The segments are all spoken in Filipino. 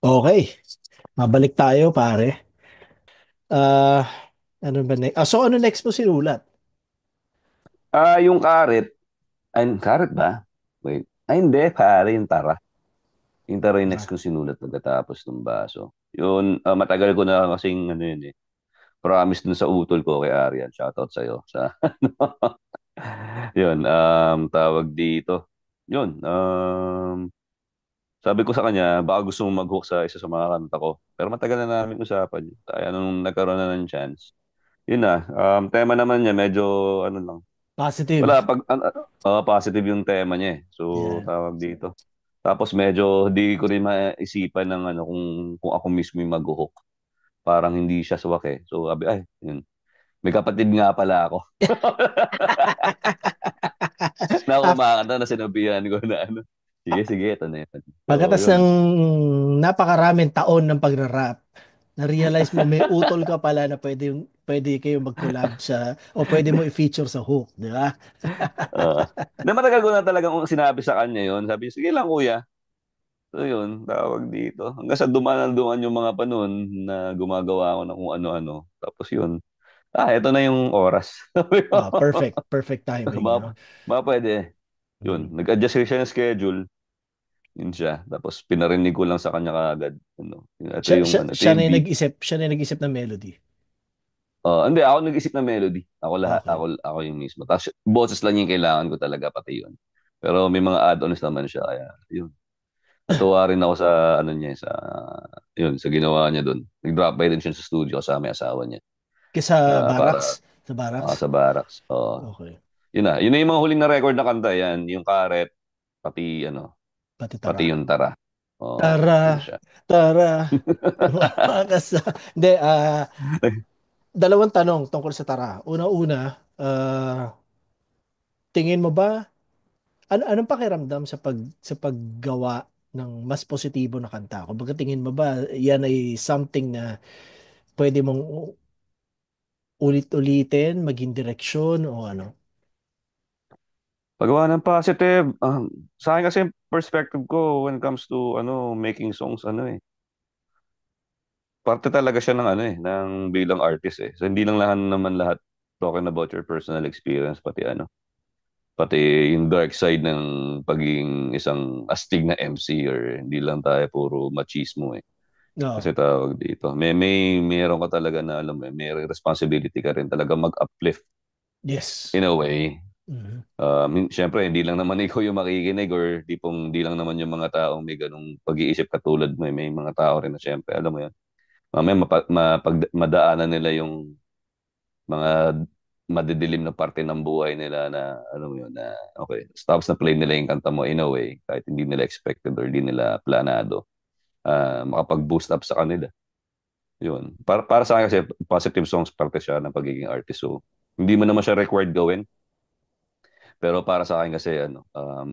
Okay, mabalik tayo pare. Ah, ano ba next? So ano next mo sinulat? Yung karet, ay, karet ba? Wait. Ay, hindi, pare, yung tara. Yung tara yung next Ah, kong sinulat pagkatapos ng baso. Yun, matagal ko na kasing, ano yun eh, promise dun sa utol ko kay Arian. Shoutout sa'yo. Yun, tawag dito. Yun, sabi ko sa kanya, baka gusto mong mag-hook sa isa sa mga kanta ko. Pero matagal na namin usapan yun. Kaya nung nagkaroon na ng chance, yun na, tema naman niya, medyo, ano lang, wala, positive. positive yung tema niya eh. So, Yeah. tawag dito. Tapos medyo di ko rin maisipan ng ano kung ako mismo yung mag-hook. Parang hindi siya swak eh. So, abi ay, yun. May kapatid nga pala ako na Ah, kumakanta na sinabihan ko na ano. Sige, sige, ito na yun. So, pagkatas ng yun. napakaraming taon ng pagra-rap, na-realize mo may utol ka pala na pwede kayo mag-collab sa o pwede mo i-feature sa hook, di ba? Na matagal ko na talagang sinabi sa kanya yun. Sabi, sige lang kuya. So, yun, tawag dito. Hanggang sa dumaan yung mga panon na gumagawa ako ng kung ano-ano. Tapos yun, eto na yung oras. Ah, perfect, perfect timing, Baka, no? baka pwede. Mm. Yun, nag-adjust siya ng schedule. Yun siya. Tapos pinarinig ko lang sa kanya kaagad. Ano, Siya, siya, ito siya na yung yung beat. nag-isip ng melody. Hindi, ako nag-isip ng melody. Ako lahat. Okay. Ako yung mismo. Tapos boses lang yung kailangan ko talaga, pati yun. Pero may mga add-ons naman siya. Kaya, yun. Natuwa rin ako sa, ano niya, yun, sa ginawa niya doon. Nag-drop by din siya sa studio kasama yung asawa niya. Sa Para barracks? Sa barracks? sa barracks. Okay. Yun na. Yun na yung mga huling na record na kanta. Yan. Yung Karet, pati, ano, Pati tara. pati yung Tara. Yun Tara, siya. tara. Tumakas na. Hindi, dalawang tanong tungkol sa tara. Una-una, tingin mo ba, anong pakiramdam sa paggawa ng mas positibo na kanta? Kumbaga tingin mo ba yan ay something na pwede mong ulit-ulitin, maging direksyon o ano? Paggawa ng positive, sa akin kasi perspective ko when it comes to ano making songs ano eh. Parte talaga siya ng ano eh, ng bilang artist eh. So hindi lang lahat talking about your personal experience pati ano, pati yung dark side ng pagiging isang astig na MC or hindi lang tayo puro machismo eh. No. Kasi tawag dito, meron ka talaga na alam mo, may responsibility ka rin talaga mag-uplift Yes. in a way. Mhm. Siyempre, hindi lang naman ikaw yung makikinig or hindi lang naman yung mga taong may ganung pag-iisip katulad mo. May mga tao rin na siyempre, alam mo yun, mamaya madaanan nila yung mga madidilim na parte ng buhay nila na, alam mo yun, na, okay, tapos na play nila yung kanta mo in a way, kahit hindi nila expected or hindi nila planado, makapag-boost up sa kanila. Yun. Para sa akin kasi, positive songs parte siya ng pagiging artist. So, hindi mo naman siya required gawin. Pero para sa akin kasi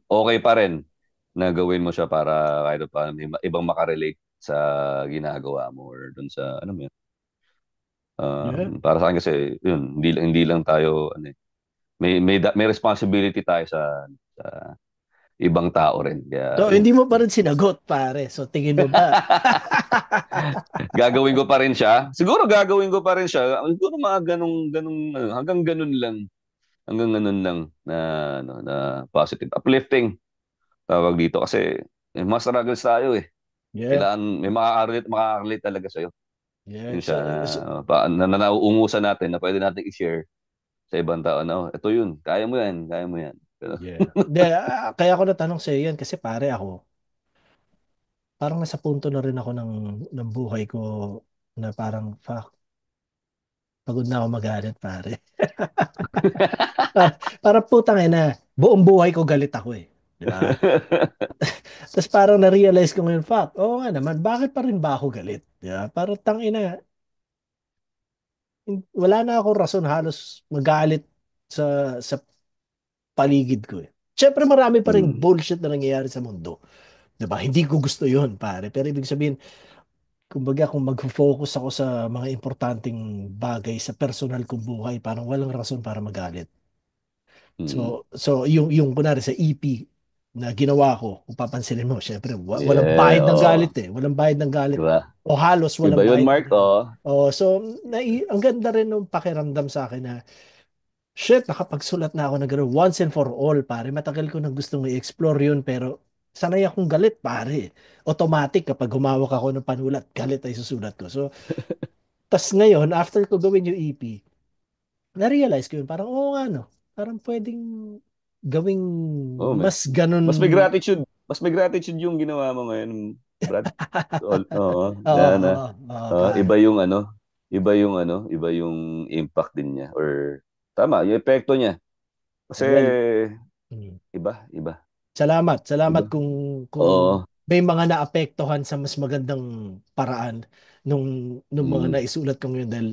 okay pa rin na gawin mo siya para kahit pa may ibang makarelate sa ginagawa mo or dun sa ano mo yun. Yeah. Para sa akin kasi yun, hindi lang tayo may responsibility tayo sa ibang tao rin. Kaya So, yun. hindi mo pa rin sinagot, pare. So, tingin mo ba? Gagawin ko pa rin siya. Siguro gagawin ko pa rin siya. Siguro mga ganung hanggang ganun lang. Hanggang ganun lang na na positive, uplifting tawag dito kasi mas struggles tayo eh. Yeah. Kailangan may makaka-relate talaga sa'yo. Yeah. Yun siya na nauungusan natin na pwede natin i-share sa ibang tao na, ito yun, kaya mo yan, kaya mo yan. Pero, Yeah. Hindi, kaya ako natanong sa iyo yan kasi pare ako, parang nasa punto na rin ako ng buhay ko na parang, fuck, pagod na ako magalit, pare. Parang putang ina, buong buhay ko galit ako eh. Di ba? Tapos parang na-realize ko ngayon, fuck, oo nga naman, bakit pa rin ba ako galit? Di ba? Parang tang ina, wala na ako rason halos magalit sa paligid ko eh. Siyempre marami pa rin mm, bullshit na nangyayari sa mundo. 'Di ba? Hindi ko gusto 'yon, pare. Pero ibig sabihin, kumbaga kung mag-focus ako sa mga importanteng bagay sa personal kong buhay, parang walang rason para magalit. mm, So yung kunwari sa EP. na ginawa ko, kung papansinin mo, syempre, walang Yeah, bayad ng galit oo. eh. Walang bayad ng galit. Iba. O halos Iba walang yun, bayad ng Mark, galit. oh. Oh, so, ang ganda rin nung pakiramdam sa akin na, shit, nakapagsulat na ako na gano'n once and for all, pare. Matagal ko nang gustong i-explore yun, pero sanay akong galit, pare. Automatic, kapag humawak ako ng panulat, galit ay susulat ko. So, tas ngayon, after ko gawin yung EP, na-realize ko yun, parang, oo nga, no. Parang pwedeng gawing Oh, may. mas ganun. Mas may gratitude. Mas may gratitude yung ginawa mo ngayon, Brad. Oo, Oo, na. oo, oo, pare. Iba yung ano, iba yung impact din niya or tama, yung epekto niya. Kasi Well, mm. iba, Salamat. Salamat iba. kung Oo, may mga naapektuhan sa mas magandang paraan nung mga mm, naisulat ko ngayon dahil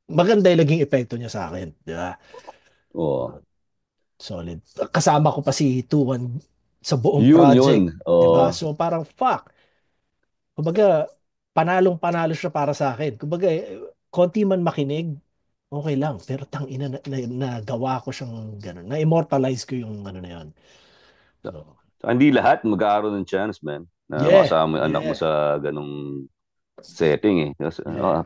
maganda yung naging epekto niya sa akin, di ba? oo. Solid. Kasama ko pa si Tuan sa buong Yun, project, di ba? oo. So parang fuck. Kumbaga, panalong-panalo siya para sa akin. Kumbaga, konti man makinig, okay lang. Pero tang ina nagawa ko siyang gano'n. Na-immortalize ko yung ano na yun. So, So, hindi lahat magkakaroon ng chance, man, na yeah, makasama yung anak mo yeah, sa ganong setting eh. Kasi, yeah.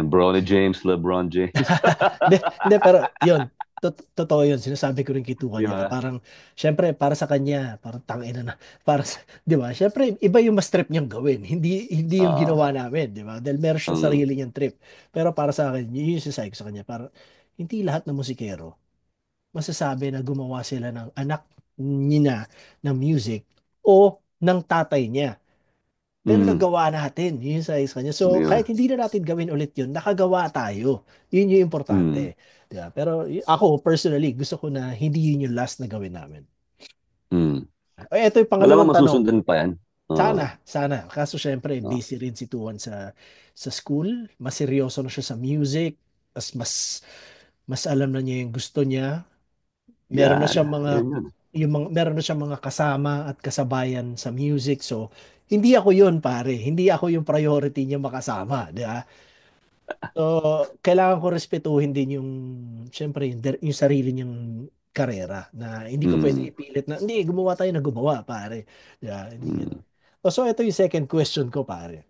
Bronny James, LeBron James. Hindi, hindi, pero yun, totoo yun. Sinasabi ko rin kay Tukan Di yun. Na ba? parang, syempre, para sa kanya, parang tangina na. Para sa, di ba? Syempre, iba yung mas trip niyang gawin. Hindi yung Ah, ginawa namin, di ba? Dahil meron siyang ang, sarili niyang trip. Pero para sa akin, yun yung sinasabi ko sa kanya. Parang, hindi lahat ng musikero masasabi na gumawa sila ng anak niya ng music o ng tatay niya. Pero mm, nagawa natin, yun yung sa kanya. So, di kahit ba? hindi na natin gawin ulit yun, nakagawa tayo. Yun yung importante. Mm, Diba? Pero ako, personally, gusto ko na hindi yun yung last na gawin namin. mm. Ito yung Malamang pangalawang tanong. masusundan pa yan. Oo. Sana. Kaso syempre, Oo. busy rin si Tuan sa school. Mas seryoso na siya sa music. Mas mas alam na niya yung gusto niya. Meron na Yan. siyang mga Yun. meron na siyang mga kasama at kasabayan sa music. So, hindi ako yun, pare. Hindi ako yung priority niya makasama, di ba? So, kailangan ko respetuhin din yung, syempre, yung sarili niyang karera na hindi ko pwede Mm, ipilit na, hindi, gumawa tayo na gumawa, pare. Di ba? Hindi mm. ganun. So, ito yung second question ko, pare.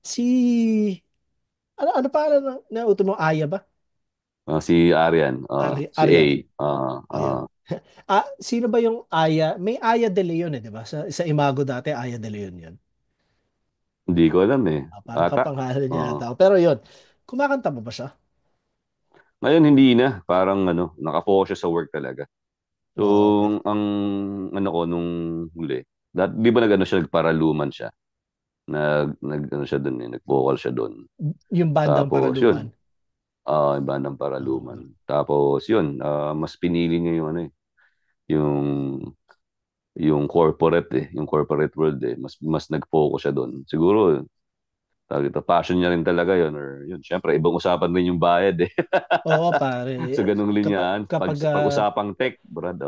Si, ano pa na uto mo, Aya ba? Si Arian, si A. Arian. Ah, Ayun. Sino ba yung Aya? May Aya De Leon eh, di ba? Sa Imago dati, Aya De Leon yun. hindi ko alam eh. Parang Ata. kapangalan niya Oo. ata. Pero yun, kumakanta mo ba siya? Ngayon hindi na. Parang nakafocus siya sa work talaga. So, Oh, okay. ang ano ko nung huli, di ba siya, nagparaluman siya? Ano siya doon eh, nag-vocal siya doon. Yung bandang Tapos Paraluman. yun, iba ng Oh, paraluman. Tapos yun, mas pinili niya yung yung yung corporate world eh. Mas nag-focus siya doon. Siguro, tawag ito, passion niya rin talaga yun or yun. Syempre, ibang usapan din yung bayad eh. oo, pare. Sa ganung Kapag, linyaan, kapag, pag-usapang tech, brad,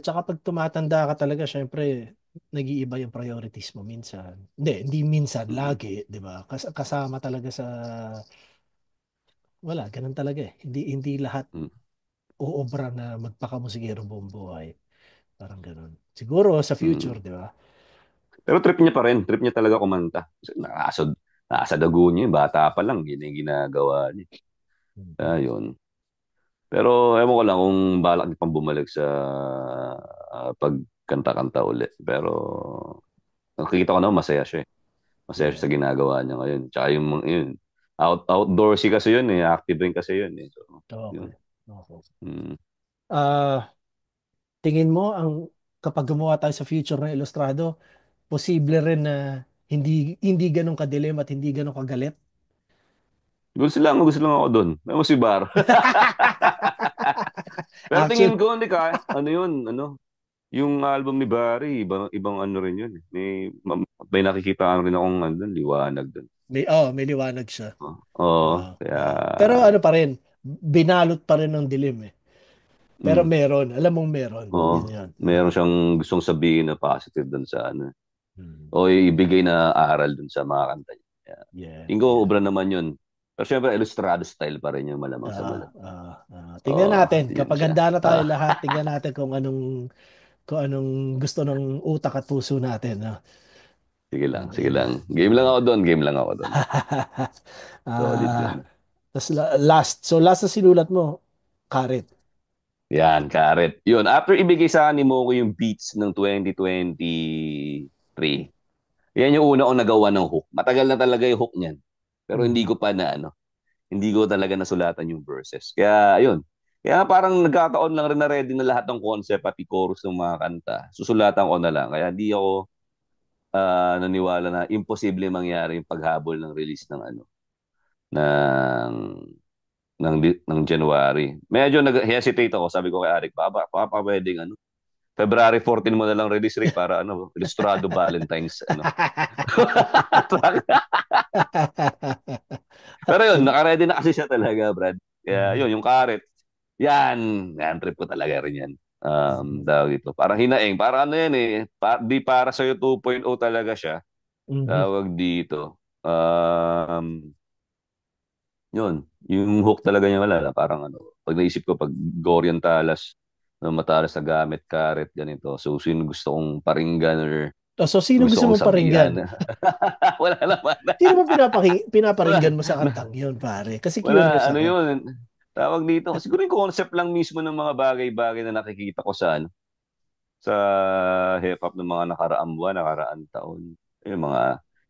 tsaka pag tumatanda ka talaga, syempre, nag-iiba yung priorities mo minsan. Hindi minsan, mm, lagi, di ba? Kasama talaga sa, wala, ganun talaga eh. Hindi lahat mm, uobra na magpakamusikero buong buhay. Parang ganun. Siguro sa future, mm. di ba? Pero trip niya pa rin, trip niya talaga kumanta. Kasi nasa dugo niya, bata pa lang, yun yung ginagawa niya. Mhm. Yun. Pero ewan ko lang kung balak niya pang bumalik sa pagkanta-kanta ulit. Pero nakikita ko naman masaya siya eh. Masaya siya Yeah. sa ginagawa niya ngayon. Tsaka yun, outdoorsy kasi yun eh. Active rin kasi yun eh. So, Okay. yun. Okay. Mm. Ah, tingin mo kapag gumawa tayo sa future ng Ilustrado, posible rin na hindi ganun kadilim at hindi ganun kagalit? Gusto lang ako doon. May mo si Bar. Pero Actually, tingin ko, hindi ka, ano yun, yung album ni Barry, ibang ano rin yun eh. May nakikita rin akong liwanag doon. may liwanag siya. Oo, kaya, Pero ano pa rin, binalot pa rin ng dilim eh. Pero mm, meron, alam mong meron. oo, Yun yun. meron siyang gustong sabihin na positive doon sa Hmm. o ibigay na aral doon sa mga kanta niya. Kaya, Yeah, tingin ko, yeah. obra naman yun. Pero syempre, Ilustrado style pa rin yung malamang sa Ah, malamang. tingnan Oo, natin yun kapag siya. handa na tayo lahat, tingnan natin kung anong gusto ng utak at puso natin, no? Sige lang, sige Yeah. lang. Game lang ako doon, game lang ako doon. Solid Ah, yun. tas last. So last na sinulat mo, Karit. Yan, karet. Yun, after ibigay sa akin ni Moco yung beats ng 2023, yan yung una kong nagawa ng hook. Matagal na talaga yung hook niyan. Pero hindi Mm. ko pa hindi ko talaga nasulatan yung verses. Kaya, yun. Kaya parang nagkataon lang rin na ready na lahat ng concept pati chorus ng mga kanta. Susulatan ko na lang. Kaya di ako naniwala na imposible mangyari yung paghabol ng release ng ng ng January. Medyo nag-hesitate ako. Sabi ko kay Arik, baka pa pwedeng February 14 mo na lang release Rick para Ilustrado Valentine's Pero yun, naka-ready na kasi siya talaga, Brad. Kaya Mm. yun, yung karet, yan trip ko talaga rin yan. Tawag ito. Parang hinaing, parang ano yan di para sa'yo 2.0 talaga siya. Mhm. Tawag dito. Yun, yung hook talaga niya wala. Parang pag naisip ko, pag Gorian Talas, matalas na gamit, karet, ganito. So, sino gusto kong paringgan or Oh, so sino gusto gusto kong mong paringgan? sabihan? Wala naman. Sino mo Wala. pinaparinggan mo sa kantang yun, pare? Kasi curious Wala, ano ako. yun. Tawag dito. Siguro yung concept lang mismo ng mga bagay-bagay na nakikita ko sa hip-hop ng mga nakaraang buwan, nakaraang taon. Yung mga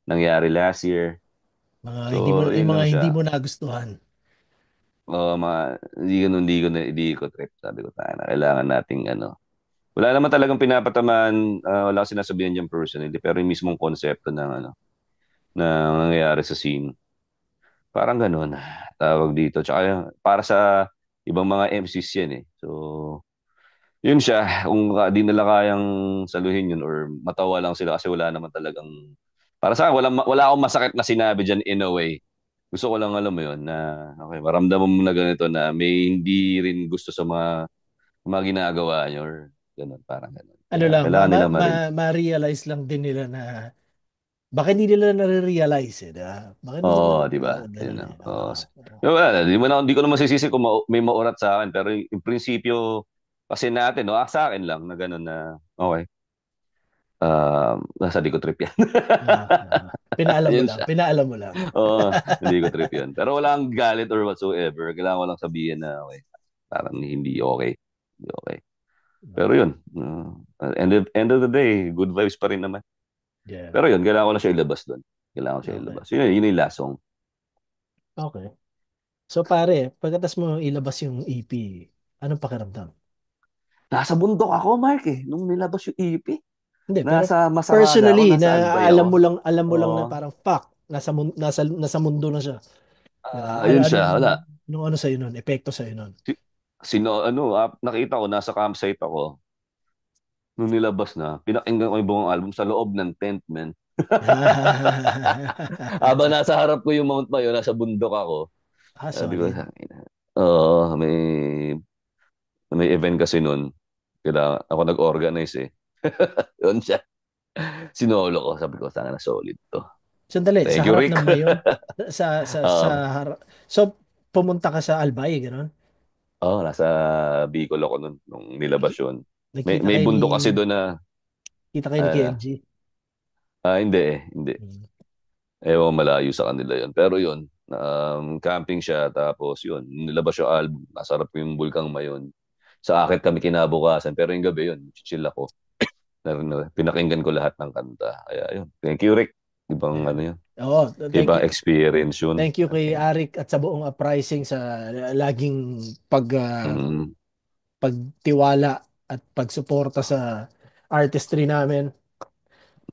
nangyari last year. So, Yung yun mga lang hindi siya. mo nagustuhan. Hindi ko trip. Sabi ko, tayo na, kailangan nating Wala naman talagang pinapatamaan, wala akong sinasabihan dyan personally, pero yung mismong konsepto na nangyayari sa scene. Parang ganun, tawag dito. Tsaka para sa ibang mga MCs yan eh. So, yun siya. Kung di nila kayang saluhin yun or matawa lang sila kasi wala naman talagang... Para sa akin, wala akong masakit na sinabi dyan in a way. Gusto ko lang alam mo yun na okay, maramdaman mo na ganito na may hindi rin gusto sa mga ginagawa nyo or ganun, parang ganun. Ano Kaya lang, kailangan nila marin. ma-realize lang din nila na baka hindi nila nare-realize eh, diba? Baka hindi nila Oo, di ba? ganun Yun, eh. oo. Wala, di ko naman sisisi kung may maurat sa akin, pero yung prinsipyo kasi natin, no, sa akin lang na gano'n na, okay, nasa di ko trip yan. Pinaalam mo Yun lang, siya. pinaalam mo lang. Oo, hindi ko trip yan. Pero wala akong galit or whatsoever. Kailangan ko lang sabihin na, okay, parang hindi okay. Hindi okay. Pero yun, end of the day, good vibes pa rin naman. Yeah. Pero yun, kailangan ko lang siya ilabas doon. Kailangan ko siya Okay. ilabas. Yun yung last song. Okay. So pare, pagkatas mo ilabas yung EP, anong pakiramdam? Nasa bundok ako, Mark, nung nilabas yung EP. Hindi, pero Nasa Masakada ako, personally nasa na Albay ako. alam mo lang na Oo. parang fuck, nasa mundo na siya. Diba? Ayun siya, wala. Anong ano sa'yo nun? Epekto sa'yo nun? Nakita ko, nasa campsite ako. Nung nilabas na, pinakinggan ko yung buong album sa loob ng tent, man. Habang nasa harap ko yung Mount Mayo, nasa bundok ako. Sabi ko, Solid. oo, may event kasi nun. Kaya ako nag-organize eh. Yun siya. Sinolo ko. Sabi ko, sana na solid to. Sandali, sa Thank you, harap Rick. ng Mayon? Sa um, harap. So, pumunta ka sa Albay, gano'n? nasa Bicol ako nun, nung nilabas Naki- yun. May, Nakita may kayo ni bundok kasi doon na, kita kayo ni ah, KMG. hindi hindi. Mm. Ewan, malayo sa kanila yun. Pero yun, camping siya, tapos yun, nilabas yung album, nasarap yung Bulkang Mayon. Sa akit kami kinabukasan, pero yung gabi yun, chill ako. Pinakinggan ko lahat ng kanta. Kaya yun, thank you, Rick. Ibang Yeah. ano yun, Oo, thank ibang you. experience yun. Thank you kay Arik at sa buong uprising sa laging Mm, pagtiwala at pagsuporta sa artistry namin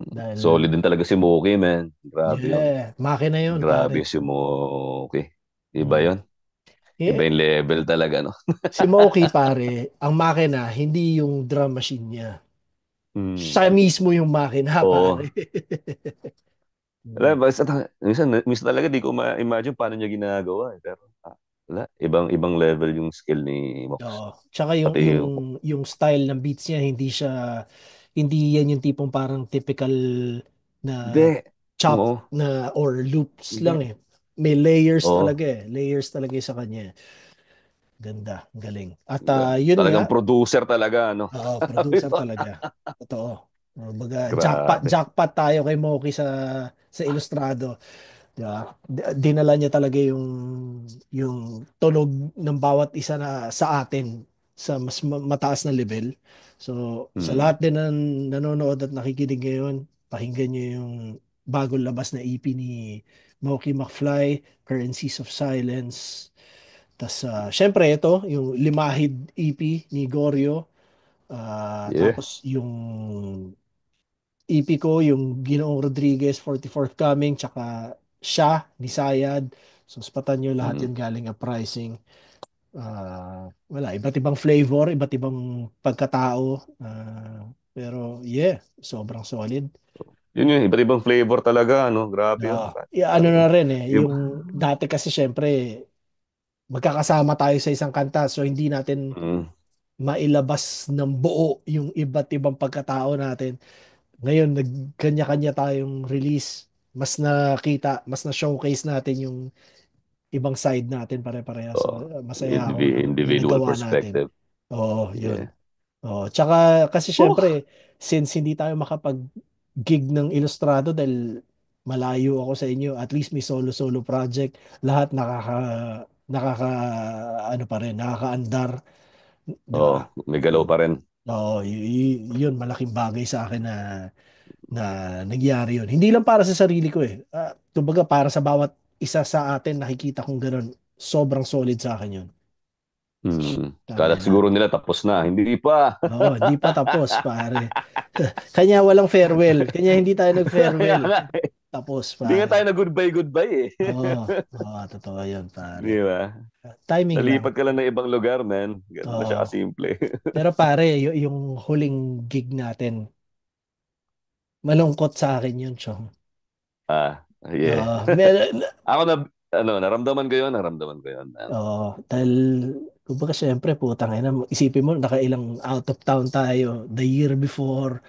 dahil Solid din talaga si Mookie, man. Grabe yun. makina yun, Grabe pare. si Mookie. Iba Mm. yun. Iba Eh, yung level talaga, no? si Maoki, pare, ang makina, hindi yung drum machine niya. Hmm. Siya mismo yung makina, Oo. pare. Wala, Mm. minsan talaga di ko ma-imagine paano niya ginagawa. Pero, wala. Ibang level yung skill ni Oo. Mox. Tsaka yung Pati, yung yung style ng beats niya hindi yan yung tipong parang typical na hindi. chop Oo. na or loops Hindi. lang eh. may layers Oh, talaga eh. Layers talaga sa kanya. Ganda, galing. At yun talagang nga, producer talaga, ano? Sabi producer ko, talaga. Totoo. Baga, jackpot, grabe. jackpot tayo kay Moki sa Ilustrado. Di ba? Dinala niya talaga yung tunog ng bawat isa na sa atin sa mas mataas na level. So, sa Hmm. lahat din ng nanonood at nakikinig ngayon, pakinggan niyo yung bagong labas na EP ni Moki McFly, Currencies of Silence. Tas, syempre, ito, yung Limahid EP ni Gorio. Yeah. Tapos, yung EP ko, yung Ginoong Rodriguez, 44th Coming, tsaka siya, ni Sayad. So, spatan nyo lahat Hmm. yun galing Uprising. Wala, iba't ibang flavor, iba't ibang pagkatao. Pero, yeah, sobrang solid. Yun yun, iba't ibang flavor talaga, ano? Grabe yun. Ano Sabi ko, na rin eh, yung, yung dati kasi syempre, magkakasama tayo sa isang kanta, so hindi natin mm, mailabas ng buo yung iba't ibang pagkatao natin. Ngayon, nagkanya-kanya tayong release. Mas nakita, mas na-showcase natin yung ibang side natin pare-pareha. So, masaya ako na individual nagawa natin. perspective. Oo, Yeah. yun. Oo. Tsaka, kasi Oh, syempre, since hindi tayo makapag-gig ng Ilustrado dahil malayo ako sa inyo, at least may solo-solo project, lahat nakaka, ano pa rin, nakakaandar, di oh, ba? may galaw pa rin. Oo, yun, malaking bagay sa akin na nangyari yun. Hindi lang para sa sarili ko eh. Kumbaga para sa bawat isa sa atin nakikita kong ganun. Sobrang solid sa akin yun. Kala Tangina. siguro nila tapos na. Hindi pa. Oo, hindi pa tapos, pare. Kanya walang farewell. Kanya hindi tayo Kaya nag-farewell. nga eh. Tapos, Hindi nga tayo pare. na goodbye-goodbye eh. Oo, totoo yun, pare. Di ba? Timing lang. Nalipat ka lang ng ibang lugar, man. Ganun na siya Oo. kasimple. Pero pare, yung huling gig natin, malungkot sa akin yun, Chong. Yeah. Mer Ako na, naramdaman ko yun, naramdaman ko yun. Man. Dahil, kumbaga syempre, putang ina, isipin mo, nakailang out of town tayo the year before.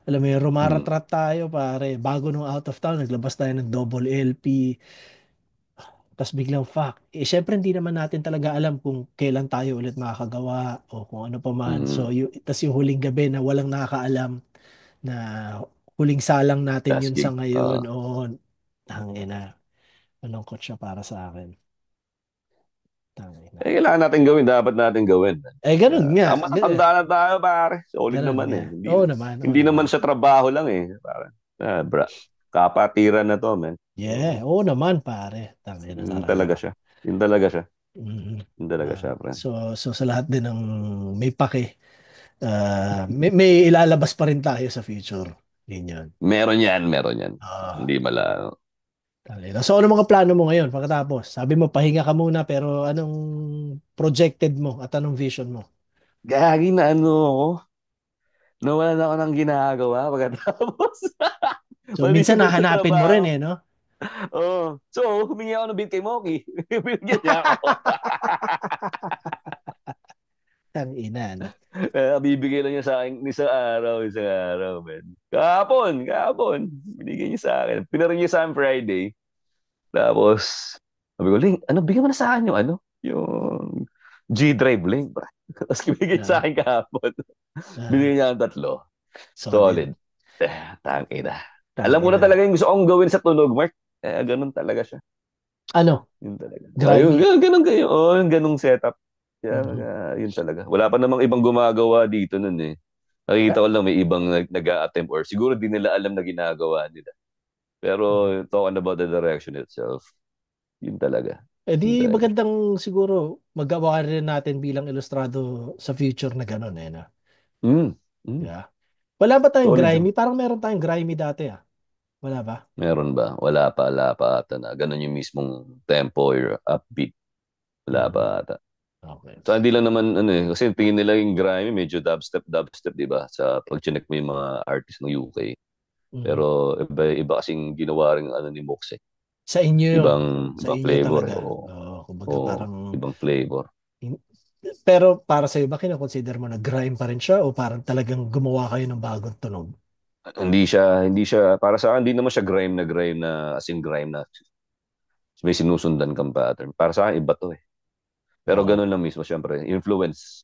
Alam mo yun, Mm, rumaratrat tayo, pare. Bago nung out of town, naglabas tayo ng double LP. Tapos biglang, fuck. Syempre, hindi naman natin talaga alam kung kailan tayo ulit makakagawa o kung ano pa man. So, mm. tas yung huling gabi na walang nakakaalam na huling salang natin Last yun sa gig. ngayon. O, tangina. Malungkot siya para sa akin. Tangina. Kailangan natin gawin, dapat natin gawin. Ganun nga. Matatanda na tayo, pare. Solid Ganun naman nga. eh. Hindi, Oo naman, oo hindi naman naman. sa trabaho lang eh. Pare. Kapatiran na to, man. Yeah, oo naman, pare. Tangina Yun talaga. talaga siya. Yun talaga siya. Mhm. Yun talaga siya, pre. So sa lahat din ng may pake, may ilalabas pa rin tayo sa future. Yun yun. Meron yan, meron yan. Ah, Hindi mala. tangina. So ano mga plano mo ngayon pagkatapos? Sabi mo pahinga ka muna pero anong projected mo at anong vision mo? Gagi na ano ako. Nawalan ako ng ginagawa pagkatapos. So minsan Maliban sa hahanapin mo rin trabaho. eh, no? Oh. So, humingi ako ng beat kay Moki. Binigyan niya ako. Tangina, no? Bibigay lang niya sa akin isang araw, man. Kahapon. Binigay niya sa akin. Pinarin niya sa akin Friday. Tapos, sabi ko, Ling, bigyan mo na sa akin yung G Drive link, bro. Tapos binigay sa Ah, akin kahapon. ah, Binigay niya ang tatlo. solid. Solid. Tangke na. Alam mo na Tangina. talaga yung gusto kong gawin sa tunog, Mark. Ganun talaga siya. Ano? Yun talaga. Ayun, Grimy. ganun kayo. Oh, yung ganung setup. Kaya, Mhm. yun talaga. Wala pa namang ibang gumagawa dito nun eh. Nakita ko lang may ibang nag-a-attempt or siguro di nila alam na ginagawa nila. Pero talking about the direction itself, yun talaga. Eh di Yun talaga. magandang siguro magawa rin natin bilang ilustrado sa future na gano'n eh. Na. Mm. Mm. Yeah. Wala ba tayong Solid grimy? yun. Parang meron tayong grimy dati ah. Wala ba? Meron ba? Wala pa ata na. Ganun yung mismong tempo or upbeat. Wala pa Mhm. ata. Okay. So, hindi lang naman, kasi tingin nila yung grime, medyo dubstep, di ba? Sa pag-check mo yung mga artist ng UK. Mhm. Pero iba kasing ginawa rin ni Mox eh. Sa inyo yun. Ibang, Sa ibang inyo flavor eh. talaga. Oo. Oo, kumbaga Oo. parang Ibang flavor. pero para sa iyo ba kinoconsider mo na grime pa rin siya o parang talagang gumawa kayo ng bagong tunog? Hindi siya, para sa akin, hindi naman siya grime na as in grime na. may sinusundan kang pattern. Para sa akin, iba to eh. Pero Oo. ganun lang mismo, syempre, influence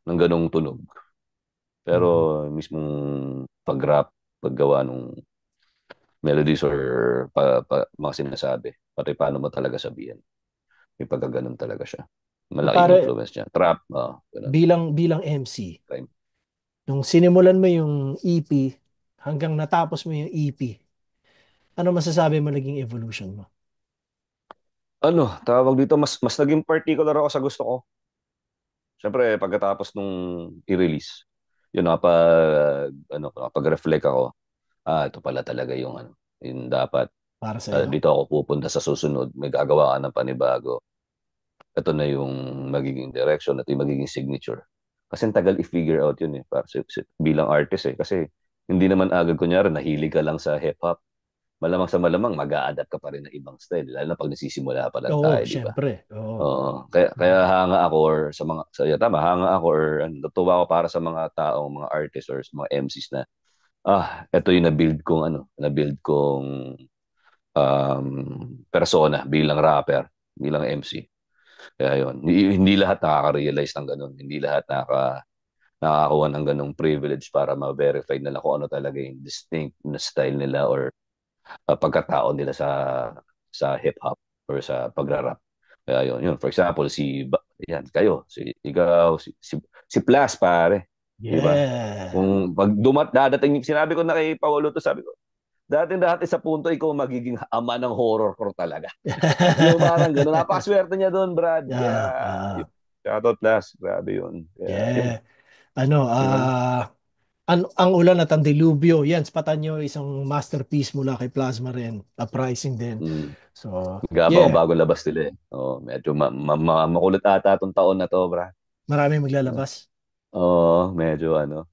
ng ganung tunog. Pero Mm. mismong pag-rap, paggawa ng melodies or mga sinasabi, pati paano mo talaga sabihin. May pagkaganon talaga siya. Malaking Pare, influence niya. Trap, ganun. bilang MC, Time. nung sinimulan mo yung EP hanggang natapos mo yung EP, ano masasabi mo naging evolution mo? Tawag dito, mas naging particular ako sa gusto ko. Siyempre, pagkatapos nung i-release, yun, nakapag-reflect ako, ito pala talaga yung yung dapat. Para sa'yo? Dito ako pupunta sa susunod, may gagawa ka ng panibago. Ito na yung magiging direction, ito yung magiging signature. Kasi ang tagal i-figure out yun eh, bilang artist eh. Kasi hindi naman agad, kunyari, nahilig ka lang sa hip-hop. Malamang sa malamang, mag-a-adapt ka pa rin ng ibang style. Lalo na pag nasisimula pa lang Oo, tayo, di ba? syempre. Oo. Oo. Kaya hanga ako or tama, hanga ako or natuwa ako para sa mga taong, mga artists or sa mga MCs na, ito yung na-build kong persona bilang rapper, bilang MC. Kaya yun, hindi lahat nakaka-realize ng ganun. Hindi lahat nakakakuha ng ganung privilege para ma-verify nila kung ano talaga yung distinct na style nila or pagkatao nila sa hip-hop or sa pagra-rap. Kaya yun. For example, yan, kayo, ikaw, si Plus, pare. Di ba? Yeah. Kung pag dadating, sinabi ko na kay Paolo to, sabi ko, dati sa punto, ikaw magiging ama ng horrorcore talaga. Yung parang gano'n. Napakaswerte niya doon, Brad. Kaya, Ah, ah, shoutout Plus. Grabe yun. Kaya, yun. yeah. Ano, Yun. ang ulan at ang dilubyo, yan, spatan nyo isang masterpiece mula kay Plasma rin, uprising din. Mm. So, Gabang yeah, bago labas nila eh. Medyo makulit ata itong taon na to, Brad. maraming maglalabas.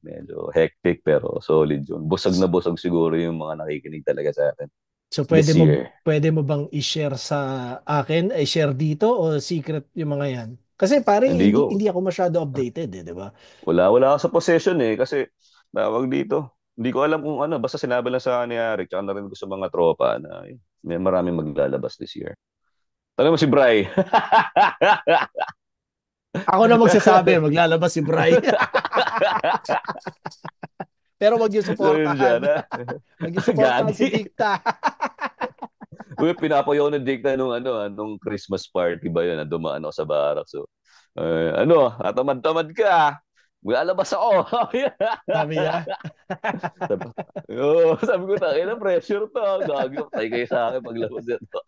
Medyo hectic pero solid yun. Busog na busog siguro yung mga nakikinig talaga sa atin So, this year. pwede mo bang i-share sa akin, i-share dito o secret yung mga yan? Kasi pare, Hindi ko, hindi ako masyado updated eh, di ba? wala ako sa possession eh kasi tawag dito. Hindi ko alam kung ano, basta sinabi lang sa akin ni Eric, tsaka narinig ko sa mga tropa na may maraming maglalabas this year. Tanong mo si Bry. Ako na magsasabi, maglalabas si Bry. Pero wag niyo So yun siya suportahan. na. Wag niyo suportahan si Gagi. Dicta. Uy, pinapayaw ng dikta nung Christmas party ba yun, na dumaan ako sa barak. So, tamad-tamad ka. Maglalabas ako. Sabi niya. sabi, sabi ko, tayo na pressure to. Gagi, patay kayo sa akin paglabas nito.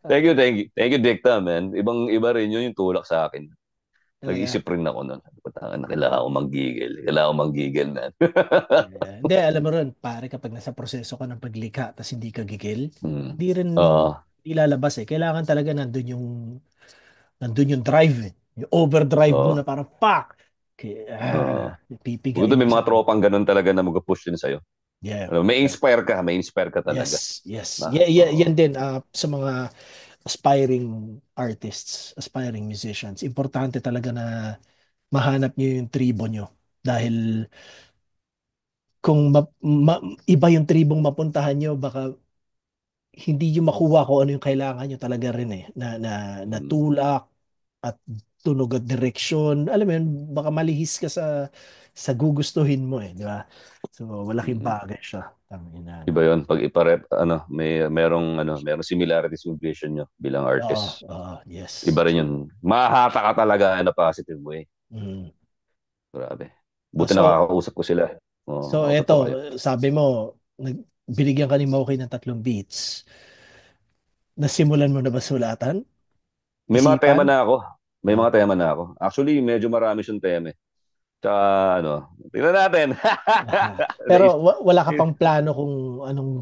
Thank you, Dikta, man. Iba rin yun yung tulak sa akin. Talaga. Nag-isip rin ako nun. Sabi ko, kailangan ko manggigil. Kailangan ko manggigil, man. Yeah. Hindi, alam mo rin, pare, kapag nasa proseso ka ng paglikha tapos hindi ka gigil, Hmm. hindi rin Oo. ilalabas eh. Kailangan talaga nandun yung drive eh. Yung overdrive mo Oo. na parang, fuck! Oo. Buto Pipigain may mo mga siya. tropang ganun talaga na mag-push din sa'yo. Yeah. May inspire ka talaga. Yes, yes. Oo. Yan din sa mga aspiring artists, aspiring musicians. Importante talaga na mahanap nyo yung tribo nyo. Dahil kung iba yung tribong mapuntahan nyo, baka hindi nyo makuha kung ano yung kailangan nyo talaga rin eh. Na Mm. tulak at tunog at direksyon. Alam mo yun, baka malihis ka sa gugustuhin mo eh, di ba? So, malaking Mm. bagay siya. Tangina, Iba no? 'yon pag merong similarities with vision nyo bilang Oo, artist. yes. Iba rin 'yun. So, Mahahata ka talaga in a positive way. mm. Grabe. Buti So, nakakausap ko sila. Oo, so eto, nakatuto kayo. sabi mo, binigyan ka ni Moki ng 3 beats. Nasimulan mo na ba sulatan? May mga tema Isipan? na ako. May Ah. mga tema na ako. Actually, medyo marami siyang tema eh. Tsaka tingnan natin. Pero Naisip- wala ka pang plano kung anong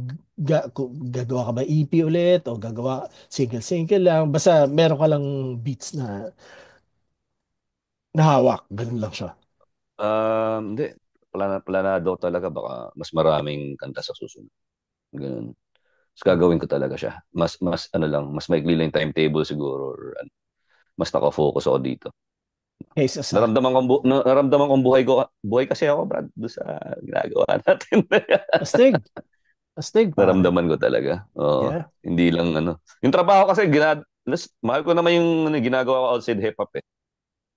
kung gagawa ka ba EP ulit o gagawa single-single lang. Basta meron ka lang beats na nahawak. Ganun lang siya. Hindi. Planado talaga baka mas maraming kanta sa susunod. Ganun. Mas gagawin ko talaga siya. Mas mas maikli lang yung timetable siguro or mas naka-focus ako dito. Kaysa sa Naramdaman kong buhay kasi ako, Brad, doon sa ginagawa natin. astig. Astig, pare. Naramdaman ko talaga. Oo. Yeah. Hindi lang ano. Yung trabaho kasi, mahal ko naman yung ano, ginagawa ko outside hip-hop eh.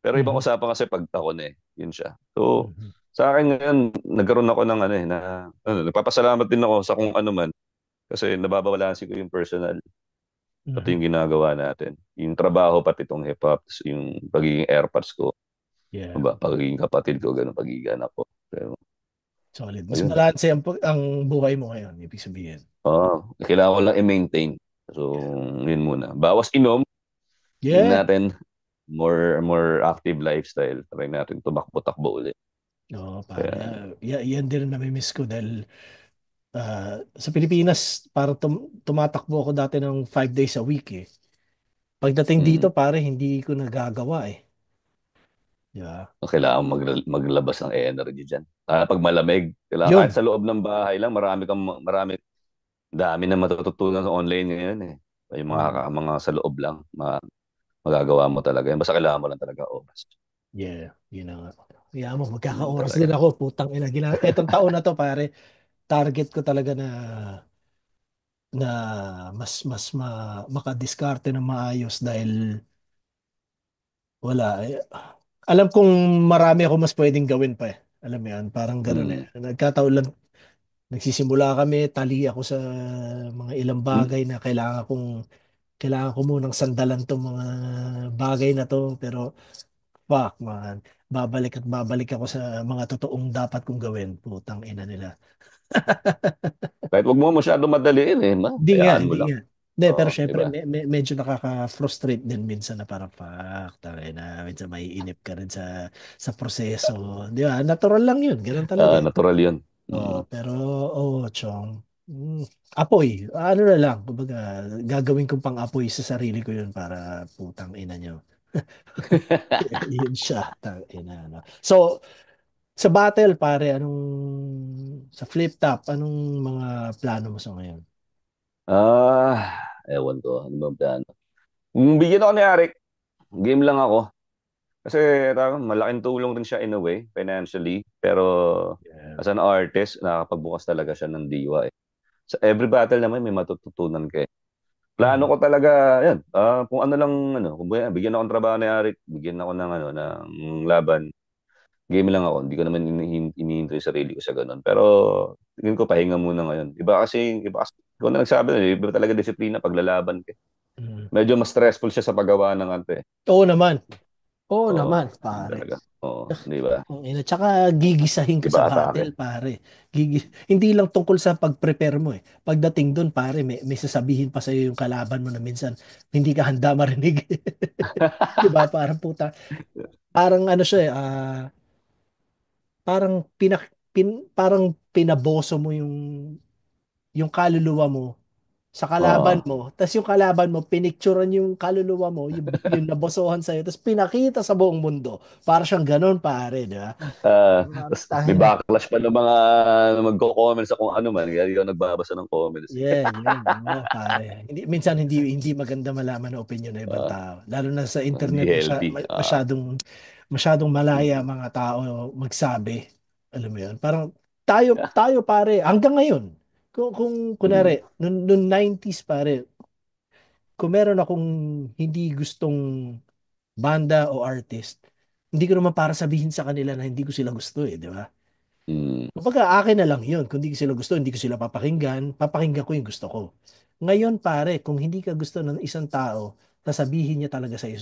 Pero ibang Mhm. usapan kasi pag ako na eh. Yun siya. So, Mhm. sa akin ngayon, nagkaroon ako ng ano eh, nagpapasalamat din ako sa kung ano man. Kasi nababalansin ko yung personal, pati Mhm. yung ginagawa natin. Yung trabaho, pati itong hip-hop, yung pagiging airpods ko, Yeah. ba, pagiging kapatid ko, ganun, pagiging anak ko. So, Solid. Mas ayun. balanse ang buhay mo ngayon, ibig sabihin. Kailangan ko lang i-maintain. So, yun muna. Bawas inom, yun Yeah. natin, more active lifestyle. Try natin tumakbo-takbo ulit. Oo, pare. Kaya, Yan din ang namimiss ko dahil sa Pilipinas, parang tumatakbo ako dati ng 5 days a week eh. Pagdating dito, mm, pare, hindi ko nagagawa eh. Di ba? kailangan maglabas ng energy dyan. Pag malamig, kailangan kahit Yun. sa loob ng bahay lang, dami na matututunan sa online ngayon eh. Yung Mm. mga sa loob lang, magagawa mo talaga yan. Basta kailangan mo lang talaga oras. Yeah, yun na nga. Kaya mo, Yun magkaka-oras din talaga. ako. Putang ina. Etong taon na to, pare, target ko talaga na makadiskarte ng maayos dahil wala. Alam kong marami ako mas pwedeng gawin pa eh. Alam mo yan, parang ganun eh. Mm. Nagkataon lang, nagsisimula kami, tali ako sa mga ilang Mm. bagay na kailangan ko munang sandalan tong mga bagay na to. Pero fuck man, babalik at babalik ako sa mga totoong dapat kong gawin. Putang ina nila. Kahit wag mo masyado madaliin eh, Hindi nga, hayaan mo hindi lang. nga. Hindi, pero Oo, di syempre ba? medyo nakaka-frustrate din minsan na parang fuck, tangina na, minsan maiinip ka rin sa proseso. Di ba? Natural lang yun, ganun talaga eh. Natural yun. Oo, Mm. pero chong. Apoy, ano na lang, kumbaga, gagawin kong pang-apoy sa sarili ko yun para putang ina nyo. Yun siya, tang ina, no? So, sa battle, pare, sa flip top, anong mga plano mo sa ngayon? Ewan ko. Ano ba plano? Bigyan ako ni Arik. Game lang ako. Kasi malaking tulong rin siya in a way, financially. Pero Yeah. as an artist, nakakapagbukas talaga siya ng diwa eh. Sa every battle naman, may matututunan ka eh. Plano Mm. ko talaga, yan. Kung ano lang, kung bigyan ako ng trabaho ni Arik, bigyan ako ng, ng laban. Game lang ako. Hindi ko naman iniintay sarili ko sa ganun. Pero, tingin ko, pahinga muna ngayon. Iba kasi, ikaw na nagsabi na, iba talaga disiplina paglalaban ka. Mm. Medyo mas stressful siya sa paggawa ng ante. Oo naman. Oo Oo, naman, yun pare. talaga. Oo, di ba? Ang ina, tsaka gigisahin ka Iba sa atake. battle, pare. Hindi lang tungkol sa pag-prepare mo eh. Pagdating doon, pare, may sasabihin pa sa'yo yung kalaban mo na minsan hindi ka handa marinig. Di ba? Parang puta. Parang ano siya eh, parang parang pinaboso mo yung kaluluwa mo sa kalaban Oo. mo. Tapos yung kalaban mo, pinicturean yung kaluluwa mo, yung nabosohan sa'yo, tapos pinakita sa buong mundo. Para siyang ganun, pare, di ba? Tapos may Tangin na. backlash pa ng mga magko-comment sa kung ano man. Kaya di ako nagbabasa ng comments. Yeah, yun. Oo, pare. Minsan hindi maganda malaman ang opinion ng ibang Ah, tao. Lalo na sa Hindi internet, healthy. masyadong malaya Mm, mga tao magsabi. Alam mo yun? Parang tayo pare, hanggang ngayon, kung mm, kunwari, noong 90s pare, kung meron akong hindi gustong banda o artist, hindi ko naman para sabihin sa kanila na hindi ko sila gusto eh, di ba? mm, Kumbaga, akin na lang yun. Kung hindi ko sila gusto, hindi ko sila papakinggan ko yung gusto ko. Ngayon, pare, kung hindi ka gusto ng isang tao, sasabihin niya talaga sa iyo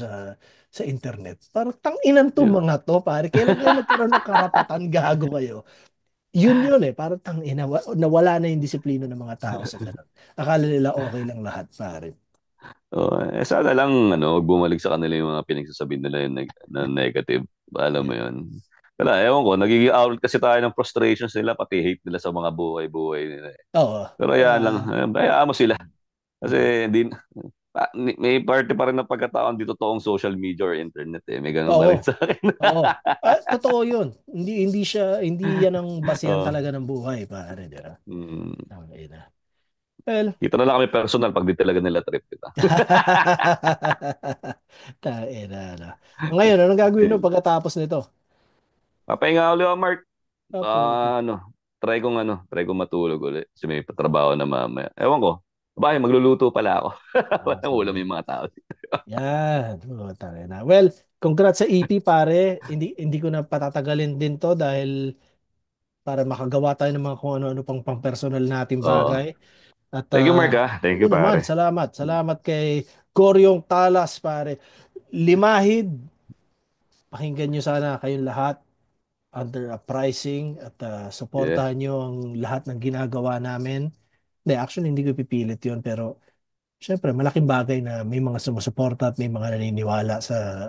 sa internet. Parang tanginan to yeah. mga to, pare. Kailan kayo nagkaroon ng karapatan gago kayo? Yun eh. Parang tangina, nawala na yung disiplina ng mga tao sa ganun. Akala nila okay lang lahat, pare. Sana lang wag bumalik sa kanila yung mga pinagsasabi nila yung na negative. Alam mo yun. Wala, ewan ko, nagiging outlet kasi tayo ng frustrations nila, pati hate nila sa mga buhay-buhay nila. Oo. Pero yan lang, hayaan mo sila. Mm. Kasi may parte pa rin ng pagkataon dito toong social media or internet eh. May ganun pa Oo. rin sa akin. Oo. Totoo yun. Hindi yan ang basehan Oh, talaga ng buhay, pare. Di ba? mm. Tangina. Well, Kita na lang kami personal pag di talaga nila trip kita. Tain na. Ngayon, anong gagawin mo Ayun. pagkatapos nito? Papahinga ulit ako, Mark. Puta. Ano, try kong matulog ulit kasi may patrabaho na mamaya. Ewan ko. Bakit magluluto pala ako. Walang ulam Sige. yung mga tao. Yan. Oh, tangina na. Well, congrats sa EP pare. Hindi ko na patatagalin din to dahil para makagawa tayo ng mga kung ano-ano pang personal nating Oo. bagay. At Thank you, Mark, ah. Thank oo you, naman, pare. salamat. Salamat kay Goryong Talas pare. Limahid, pakinggan nyo sana kayong lahat under a pricing at Yeah. supportahan nyo ang lahat ng ginagawa namin. Hindi, actually hindi ko pipilit yun pero syempre malaking bagay na may mga sumusuporta at may mga naniniwala sa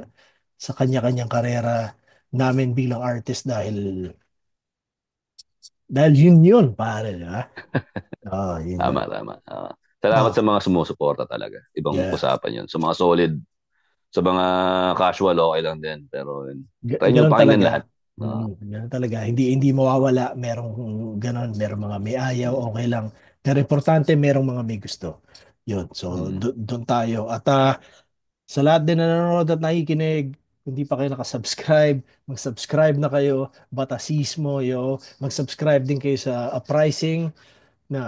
kanya-kanyang karera namin bilang artist dahil yun pare, di ba? Oh, yun Tama, yun. tama. Salamat Oh, sa mga sumusuporta talaga. Ibang yeah. usapan yun. Sa mga solid, sa mga casual, okay lang din. Pero yun, try nyo Ganun pakinggan talaga. lahat. Ah, Ganun talaga. Hindi mawawala. Merong ganun. Merong mga may ayaw. mm, Okay lang. Pero importante, merong mga may gusto. Yun. So, mm. doon tayo. At sa lahat din na nanonood at nakikinig, kung di pa kayo nakasubscribe, mag-subscribe na kayo. Batasismo, yo. Mag-subscribe din kayo sa Uprising na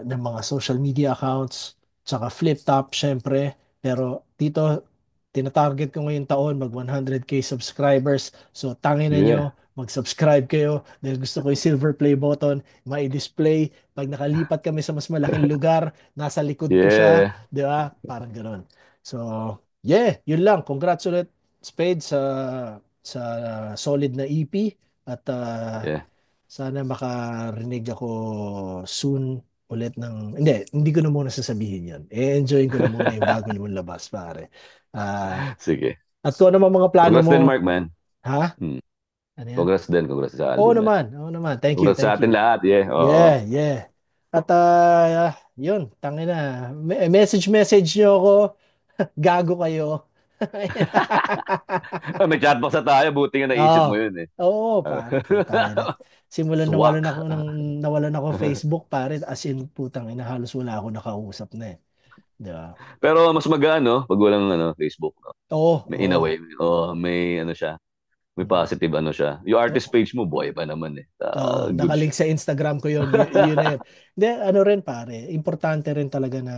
ng mga social media accounts, tsaka Flip Top, syempre. Pero dito, tinatarget ko ngayong taon mag 100K subscribers. So, tangin na Yeah. nyo, mag-subscribe kayo dahil gusto ko yung silver play button, mai-display. Pag nakalipat kami sa mas malaking lugar, nasa likod ko siya. Yeah. Di ba? Parang ganun. So, yeah, yun lang. Congrats ulit, Spade, sa solid na EP. At Yeah. sana makarinig ako soon ulit ng... Hindi ko na muna sasabihin yan. E-enjoyin ko na muna yung bago mong labas, pare. Ah, Sige. at kung ano mga plano Congrats mo, din, Mark, man. ha? Mm. Ano yan? Congrats din. Congrats sa Oo album, man. naman, oo naman. Thank you, Congrats sa thank atin you. lahat. Yeah. Oo. Yeah, yeah. At yun, tangina. Message nyo ako. Gago kayo. May chatbox na tayo. Buti nga naisip Oo. mo yun, eh. Oo, Ah. pare, putang ina. Simulan Swak. nawalan ako Facebook, pare, as in putang ina, halos wala ako nakausap na eh. Di ba? Pero mas magaan, no? Pag walang Facebook, no? Oo, May in a oo. way. Oh, may ano siya. May Mm. positive ano siya. Yung artist Oo, page mo, buhay pa naman, eh. oo, Good nakalink siya. sa Instagram ko yun. Yun na yun. Hindi, ano rin pare, importante rin talaga na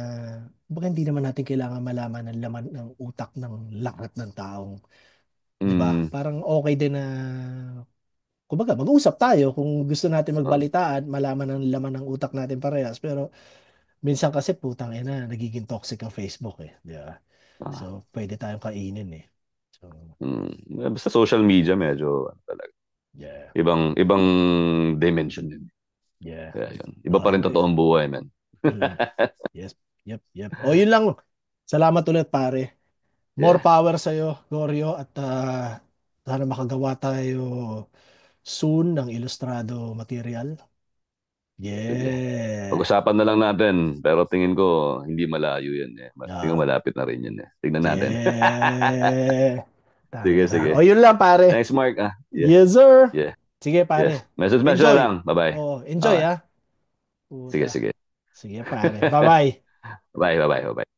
baka hindi naman natin kailangan malaman ang laman ng utak ng lahat ng taong, 'di ba? Mm. Parang okay din na kumbaga mag-usap tayo kung gusto natin Oh, magbalitaan, malaman ang laman ng utak natin parehas. Pero minsan kasi putang ina, nagiging toxic ang Facebook eh, 'di ba? ah. So, pwede tayong kainin eh. So, Basta social media, medyo ano talaga. yeah. Ibang dimension din. Yeah. Kaya yun. Iba Oh, pa rin agree. totoong buhay, man. Mm. Yes. Yep, yep. O, yun lang. Salamat ulit, pare. More Yeah. power sa'yo, Goryo. At sana makagawa tayo soon ng ilustrado material. Sige. Yeah. Pag-usapan na lang natin. Pero tingin ko, hindi malayo yan, eh. Tingin ko Ah, malapit na rin yan, eh. Tingnan natin. yeah. Sige, Tangina. sige. O, yun lang, pare. Thanks, Mark. Ah, yeah, Yes, sir. yeah, Sige, yes. pare. Message na Enjoy. lang. Bye-bye. Oh, enjoy, Okay. ah. Sige, Puta. sige. Sige, pare. Bye-bye. Bye, bye, bye, bye.